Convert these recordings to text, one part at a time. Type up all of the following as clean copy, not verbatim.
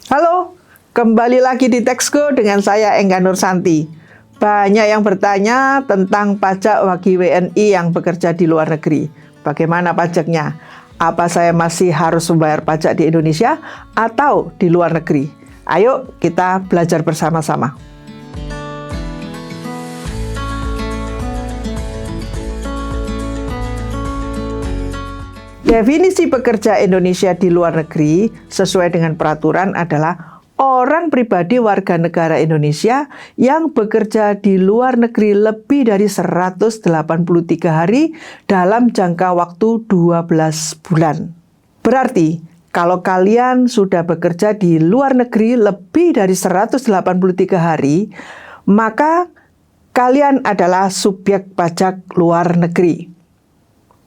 Halo, kembali lagi di Textgo dengan saya Engga Nursanti. Banyak yang bertanya tentang pajak bagi WNI yang bekerja di luar negeri. Bagaimana pajaknya? Apa saya masih harus membayar pajak di Indonesia atau di luar negeri? Ayo kita belajar bersama-sama. Definisi pekerja Indonesia di luar negeri sesuai dengan peraturan adalah orang pribadi warga negara Indonesia yang bekerja di luar negeri lebih dari 183 hari dalam jangka waktu 12 bulan. Berarti, kalau kalian sudah bekerja di luar negeri lebih dari 183 hari, maka kalian adalah subjek pajak luar negeri.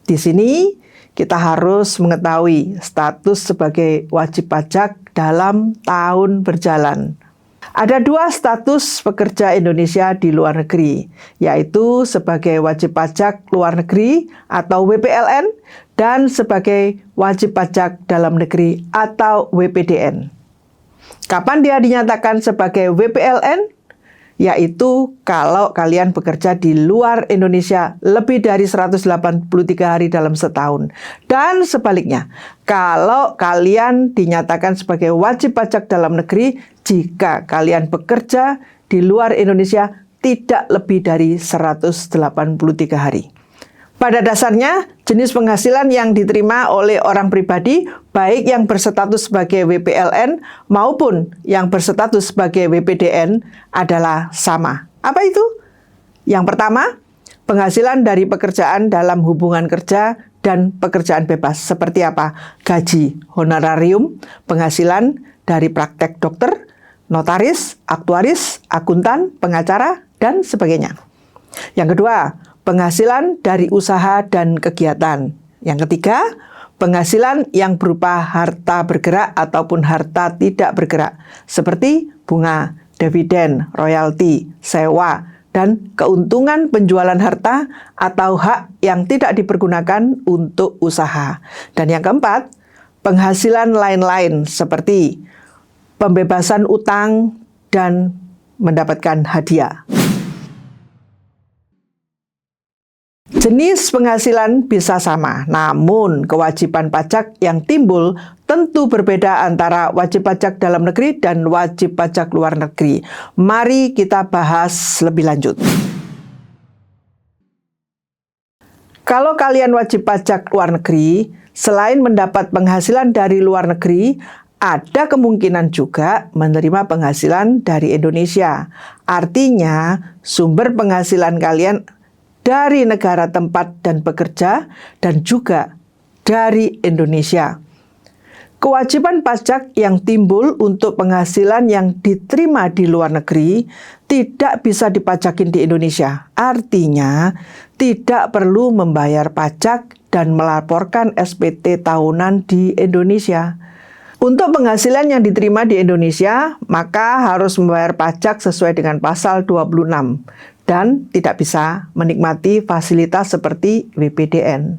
Di sini, kita harus mengetahui status sebagai wajib pajak dalam tahun berjalan. Ada dua status pekerja Indonesia di luar negeri, yaitu sebagai wajib pajak luar negeri atau WPLN dan sebagai wajib pajak dalam negeri atau WPDN. Kapan dia dinyatakan sebagai WPLN? Yaitu kalau kalian bekerja di luar Indonesia lebih dari 183 hari dalam setahun. Dan sebaliknya, kalau kalian dinyatakan sebagai wajib pajak dalam negeri jika kalian bekerja di luar Indonesia tidak lebih dari 183 hari. Pada dasarnya, jenis penghasilan yang diterima oleh orang pribadi, baik yang berstatus sebagai WPLN maupun yang berstatus sebagai WPDN adalah sama. Apa itu? Yang pertama, penghasilan dari pekerjaan dalam hubungan kerja dan pekerjaan bebas. Seperti apa? Gaji, honorarium, penghasilan dari praktek dokter, notaris, aktuaris, akuntan, pengacara, dan sebagainya. Yang kedua, penghasilan dari usaha dan kegiatan. Yang ketiga, penghasilan yang berupa harta bergerak ataupun harta tidak bergerak, seperti bunga, dividen, royalti, sewa, dan keuntungan penjualan harta atau hak yang tidak dipergunakan untuk usaha. Dan yang keempat, penghasilan lain-lain seperti pembebasan utang dan mendapatkan hadiah. Jenis penghasilan bisa sama, namun kewajiban pajak yang timbul tentu berbeda antara wajib pajak dalam negeri dan wajib pajak luar negeri. Mari kita bahas lebih lanjut. Kalau kalian wajib pajak luar negeri, selain mendapat penghasilan dari luar negeri, ada kemungkinan juga menerima penghasilan dari Indonesia. Artinya, sumber penghasilan kalian dari negara tempat dan bekerja dan juga dari Indonesia. Kewajiban pajak yang timbul untuk penghasilan yang diterima di luar negeri tidak bisa dipajakin di Indonesia. Artinya, tidak perlu membayar pajak dan melaporkan SPT tahunan di Indonesia. Untuk penghasilan yang diterima di Indonesia, maka harus membayar pajak sesuai dengan pasal 26 dan tidak bisa menikmati fasilitas seperti WPDN.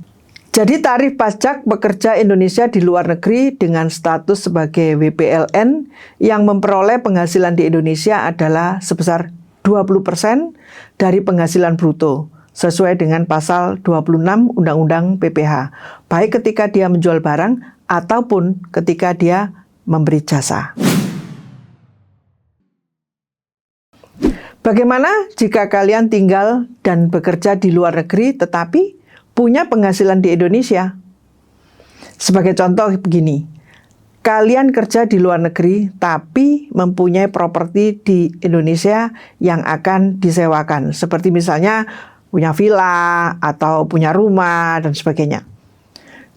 Jadi tarif pajak pekerja Indonesia di luar negeri dengan status sebagai WPLN yang memperoleh penghasilan di Indonesia adalah sebesar 20% dari penghasilan bruto, sesuai dengan pasal 26 Undang-Undang PPH, baik ketika dia menjual barang ataupun ketika dia memberi jasa. Bagaimana jika kalian tinggal dan bekerja di luar negeri tetapi punya penghasilan di Indonesia? Sebagai contoh begini, kalian kerja di luar negeri tapi mempunyai properti di Indonesia yang akan disewakan, seperti misalnya punya villa atau punya rumah dan sebagainya.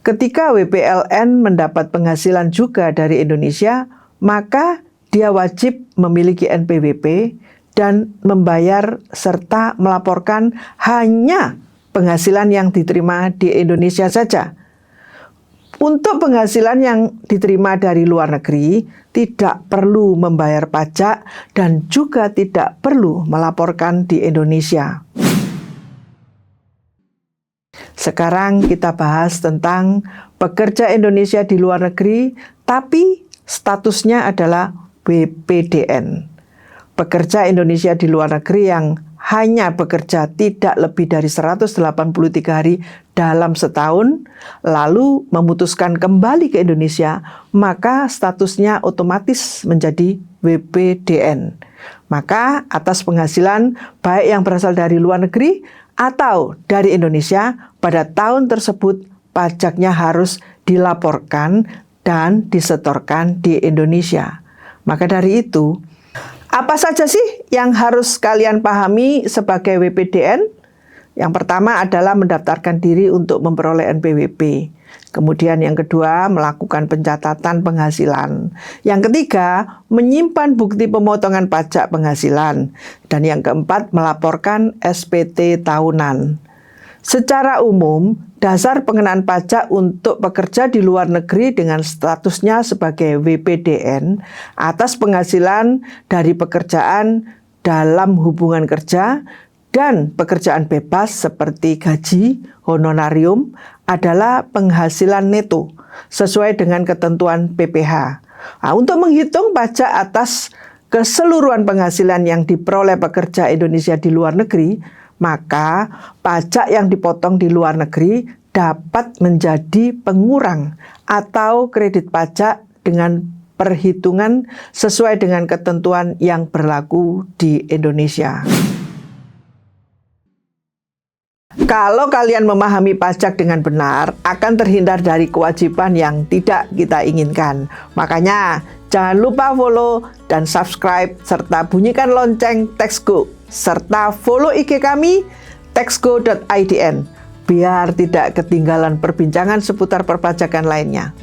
Ketika WPLN mendapat penghasilan juga dari Indonesia, maka dia wajib memiliki NPWP dan membayar serta melaporkan hanya penghasilan yang diterima di Indonesia saja. Untuk penghasilan yang diterima dari luar negeri, tidak perlu membayar pajak dan juga tidak perlu melaporkan di Indonesia. Sekarang kita bahas tentang pekerja Indonesia di luar negeri, tapi statusnya adalah WPDN. Pekerja Indonesia di luar negeri yang hanya bekerja tidak lebih dari 183 hari dalam setahun, lalu memutuskan kembali ke Indonesia, maka statusnya otomatis menjadi WPDN. Maka atas penghasilan baik yang berasal dari luar negeri atau dari Indonesia, pada tahun tersebut pajaknya harus dilaporkan dan disetorkan di Indonesia. Maka dari itu, apa saja sih yang harus kalian pahami sebagai WPDN? Yang pertama adalah mendaftarkan diri untuk memperoleh NPWP. Kemudian yang kedua, melakukan pencatatan penghasilan. Yang ketiga, menyimpan bukti pemotongan pajak penghasilan. Dan yang keempat, melaporkan SPT tahunan. Secara umum, dasar pengenaan pajak untuk pekerja di luar negeri dengan statusnya sebagai WPDN atas penghasilan dari pekerjaan dalam hubungan kerja dan pekerjaan bebas seperti gaji, honorarium adalah penghasilan neto sesuai dengan ketentuan PPh. Nah, untuk menghitung pajak atas keseluruhan penghasilan yang diperoleh pekerja Indonesia di luar negeri, maka pajak yang dipotong di luar negeri dapat menjadi pengurang atau kredit pajak dengan perhitungan sesuai dengan ketentuan yang berlaku di Indonesia. Kalau kalian memahami pajak dengan benar, akan terhindar dari kewajiban yang tidak kita inginkan. Makanya, jangan lupa follow dan subscribe, serta bunyikan lonceng Taxco. Serta follow IG kami, taxco.idn, biar tidak ketinggalan perbincangan seputar perpajakan lainnya.